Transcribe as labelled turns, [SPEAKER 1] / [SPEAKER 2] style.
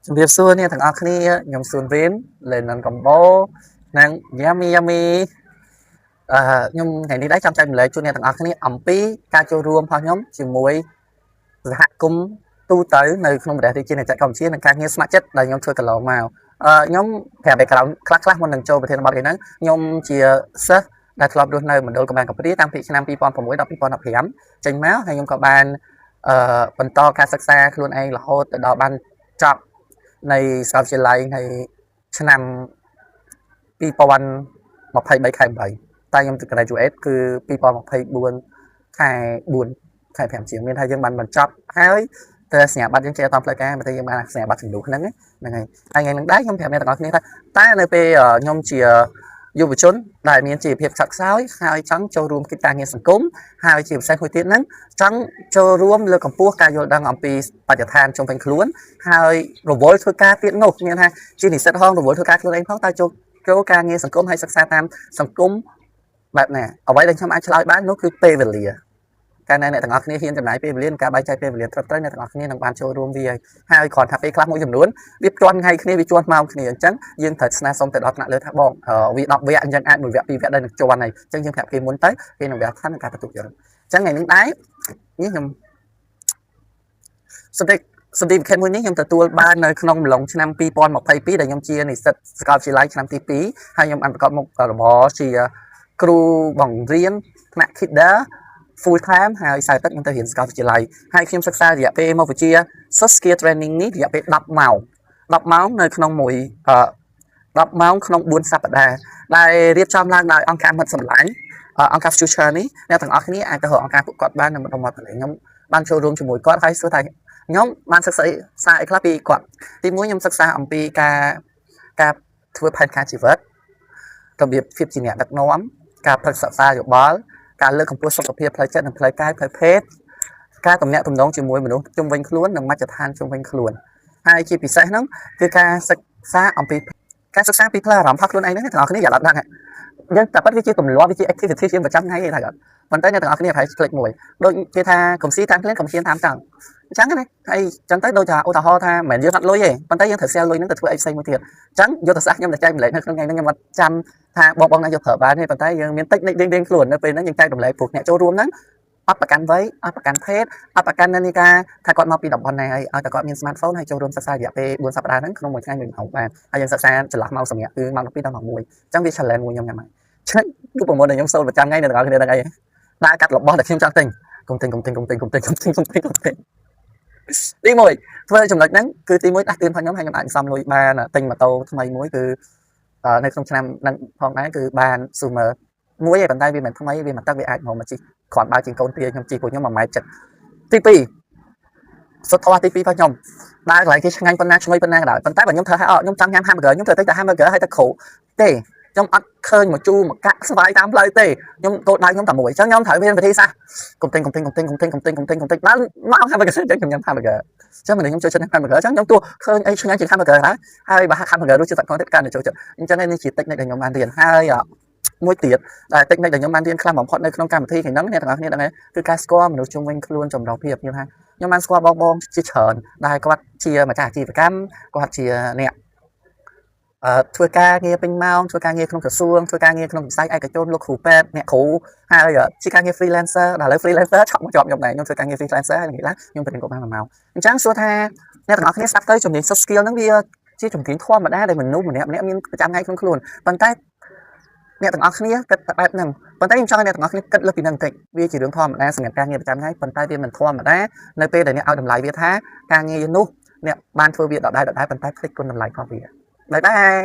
[SPEAKER 1] ជំរាបសួរអ្នកទាំងអស់គ្នាខ្ញុំសួនវេនលេននឹងកំបោនិង Yummy Yummy ខ្ញុំថ្ងៃនេះដែរចាំចែកម្លែកជូនអ្នកទាំងអស់គ្នាអំពីការចូលរួមរបស់ខ្ញុំជាមួយសហគមន៍ទូទៅនៅក្នុងប្រទេសរាជាណាចក្រកម្ពុជានិងការងារស្ម័គ្រចិត្តដែលខ្ញុំធ្វើកន្លងមកខ្ញុំប្រាប់ background ខ្លះមុននឹងចូលប្រធានបទនេះហ្នឹងខ្ញុំជាសិស្សដែលធ្លាប់រស់នៅមណ្ឌលកំពង់កម្ពូតាំងពីឆ្នាំ2006ដល់2015ចេញមកហើយខ្ញុំក៏បានបន្តការសិក្សាខ្លួនឯងរហូតទៅដល់បានចប់នៃសាកលវិទ្យាល័យនៃឆ្នាំ2023ខែ8តែខ្ញុំទៅ graduate គឺ2024ខែ4ខែ5ជាងមានថាយើងបានបញ្ចប់ហើយតែសញ្ញាបត្រយើងចេះតាមផ្លូវការតែយើងបានសញ្ញាបត្រចំនួនហ្នឹងហ្នឹងហើយថ្ងៃហ្នឹងដែរខ្ញុំប្រាប់អ្នកទាំងអស់គ្នាថាតែនៅពេលខ្ញុំជាយុវជនដែលមានជីវភាពខ្សត់ខ្សោយហើយចង់ចូលរួមកិច្ចការងារសង្គមហើយជាពិសេសមួយទៀតហ្នឹងចង់ចូលរួមលើកកម្ពស់ការយល់ដឹងអំពីបរិស្ថានជុំវិញខ្លួនហើយរវល់ធ្វើការទៀតនោះមានថាជានិស្សិតហងរវល់ធ្វើការខ្លួនឯងផងតែចូលការងារសង្គមហើយសិក្សាតាមសង្គមបែបណាអ្វីដែលខ្ញុំអាចឆ្លើយបាននោះគឺពេលវេលាកាលណាអ្នកទាំងអស់គ្នាហ៊ានចំណាយពេលវេលានិងការបែងចែកពេលវេលាត្រឹមត្រូវអ្នកទាំងអស់គ្នានឹងបានចូលរួមវាហើយគ្រាន់ថាពេលខ្លះមួយចំនួនវាជាន់ថ្ងៃគ្នាវាជាន់ម៉ោងគ្នាអញ្ចឹងយើងត្រូវស្នើសុំទៅដល់ថ្នាក់លើថាបងវា10វគ្គអញ្ចឹងអាចមួយវគ្គពីរវគ្គដែរនឹងជាន់ហើយអញ្ចឹងយើងប្រាប់គេមុនទៅគេនឹងវាខានការទទួលយកអញ្ចឹងថ្ងៃនេះដែរនេះខ្ញុំសម្ដីវិខេតមួយនេះខ្ញុំទទួលបាននៅក្នុងអំឡុងឆ្នាំ2022ដែលខ្ញុំជានិស្សិតសាកលវិទ្យាល័យឆ្នាំទី2ហើយខ្ញុំបានប្រកបមុខរបរជាគ្រូបង្រៀនថ្នាក់ Kinder full time ហើយសៅរ៍ទឹកខ្ញុំទៅរៀនសាកលវិទ្យាល័យហើយខ្ញុំសិក្សារយៈពេលមកវិជ្ជា soft skill training នេះរយៈពេល10ម៉ោងនៅក្នុងមួយ10ម៉ោងក្នុង4សប្តាហ៍ដែលរៀបចំឡើងដោយអង្គការមិត្តសម្លាញ់អង្គការ Future នេះអ្នកទាំងអស់គ្នាអាចទៅរកអង្គការពួកគាត់បាននៅក្នុងមាត់ទន្លេខ្ញុំបានចូលរួមជាមួយគាត់ហើយសួរថាខ្ញុំបានសិក្សាអីខ្លះពីគាត់ទី1ខ្ញុំសិក្សាអំពីការធ្វើផែនការជីវិតរបៀបភាពជាអ្នកដឹកនាំការប្រឹក្សាយោបល់ការលើកកម្ពស់សុខភាពផ្លូវចិត្តនិងផ្លូវកាយផ្លូវភេទការទំនាក់ទំនងជាមួយមនុស្សជុំវិញខ្លួននិងមជ្ឈដ្ឋានជុំវិញខ្លួនហើយជាពិសេសហ្នឹងគឺការសិក្សាអំពីការសិក្សាពីផ្លូវអារម្មណ៍របស់ខ្លួនឯងហ្នឹងអ្នកទាំងអស់គ្នាอย่าដឹងយើងតែប៉ិតវាជាទម្លាប់វាជា activity ជាប្រចាំថ្ងៃទេថាប៉ុន្តែអ្នកទាំងអស់គ្នាប្រហែលคลิกមួយដូចគេថាកុំស៊ីតាមខ្លួនកុំហ៊ានតាមចង់អញ្ចឹងណាហើយអញ្ចឹងទៅដូចថាឧទាហរណ៍ថាមិនមែនយើងអត់លុយទេប៉ុន្តែយើងត្រូវស្ទែលលុយហ្នឹងទៅធ្វើអីផ្សេងមួយទៀតអញ្ចឹងយុទ្ធសាស្ត្រខ្ញុំតែចែកម្លែកនៅក្នុងថ្ងៃហ្នឹងខ្ញុំអត់ចាំថាបងណាយកប្រើបានទេប៉ុន្តែយើងមានតិចរៀងខ្លួននៅពេលហ្នឹងយើងចែកម្លែកព្រោះអ្នកចូលរួមហ្នឹងអត់ប្រកាន់វ័យអត់ប្រកាន់ភេទអត់ប្រកាន់នាការថាគាត់មកពីតំបន់ណាហើយឲ្យតែគាត់មាន smartphone ហើយចូលរួមសិក្សាររយៈពេល4សប្តាហ៍ហ្នឹងក្នុងមួយថ្ងៃ1ម៉ោងបានហើយយើងសិក្សាចន្លោះម៉ោងសម្រាប់គឺម៉ោង12ដល់ម៉ោង1អញ្ចឹងវា challenge មួយខ្ញុំយ៉ាងម៉េចឆ្ងាញ់រូបមន្តដែលខ្ញុំសូត្រប្រចាំថ្ងៃនៅទាំងអស់គ្នាដឹងអីដើរកាត់របស់ដែលខ្ញុំចង់ទិញកុំទិញទី1ធ្វើចំណុចហ្នឹងគឺទី1ដាស់តឿនផងខ្ញុំហើយខ្ញុំអាចសំលុយបានទិញម៉ូតូថ្មីមួយគឺនៅក្នុងឆ្នាំហ្នឹងផងដែរគឺបាន Sumer មួយឯងប៉ុន្តែវាមិនថ្មីវាមិនទឹកវាអាចមកជិះគ្រាន់បើជាងកូនទាខ្ញុំជិះពួកខ្ញុំ1.7ម៉ែត្រទី2សុទ្ធធម៌ទី2របស់ខ្ញុំដើរកន្លែងគេឆ្ងាញ់ប៉ុណ្ណាឈ្ងុយប៉ុណ្ណាក៏ដោយប៉ុន្តែបើខ្ញុំធ្វើឲ្យខ្ញុំចង់ញ៉ាំ hamburger ខ្ញុំធ្វើតែ hamburger ហើយតែគ្រូទេខ្ញុំអត់ឃើញមកជូរមកកាក់ស្វាយតាមផ្លូវទេខ្ញុំគោលដៅខ្ញុំតែមួយអញ្ចឹងខ្ញុំត្រូវមានវិធីសាស្ត្រកុំទិញដល់មក hamburger អញ្ចឹងខ្ញុំញ៉ាំ hamburger អញ្ចឹងមិនខ្ញុំចូលចិត្ត hamburger អញ្ចឹងខ្ញុំទោះឃើញអីឆ្ងាញ់ជាង hamburger ហើយបើ hamburger រសជាតិសត្វកកទៀតកាន់តែចូលចិត្តអញ្ចឹងនេះជា technique ដែលខ្ញុំបានរៀនហើយមួយទៀតដែល technique ដែលខ្ញុំបានរៀនខ្លាំងបំផុតនៅក្នុងកម្មវិធីហ្នឹងអ្នកទាំងអស់គ្នាដឹងហើយគឺការស្គាល់មនុស្សជុំវិញខ្លួនចម្រុះភាពខ្ញុំថាខ្ញុំបានស្គាល់បងជាច្រើនដែលគាត់ជាម្ចាស់អាជីវកម្មគាត់ជាអ្នកធ្វើការងារពេញម៉ោងធ្វើការងារក្នុងក្រសួងធ្វើការងារក្នុងវិស័យឯកជនលោកគ្រូពេទ្យអ្នកគ្រូហើយជាការងារ freelancer ដល់ឥឡូវ freelancer ឆក់មកជាប់ខ្ញុំដែរខ្ញុំធ្វើការងារ freelancer ហើយនិយាយថាខ្ញុំទៅរៀនគាត់បាន1ម៉ោងអញ្ចឹងសួរថាអ្នកទាំងអស់គ្នាស្ដាប់ទៅជំនាញ soft skill ហ្នឹងវាជាជំនាញធម្មតាដែលមនុស្សម្នាក់មានប្រចាំថ្ងៃក្នុងខ្លួនប៉ុន្តែអ្នកទាំងអស់គ្នាគិតបែបហ្នឹងប៉ុន្តែខ្ញុំចង់ឲ្យអ្នកទាំងអស់គ្នាគិតលើពីហ្នឹងបន្តិចវាជារឿងធម្មតាសម្រាប់ការងារប្រចាំថ្ងៃប៉ុន្តែវាមិនធម្មតានៅពេលដែលអ្នកឲ្យតម្លៃវាថាការងារនោះអ្នកបានធ្វើវាដដែលប៉ុន្តែភ្លេចគុណតម្លៃរបស់វាបាយបាយ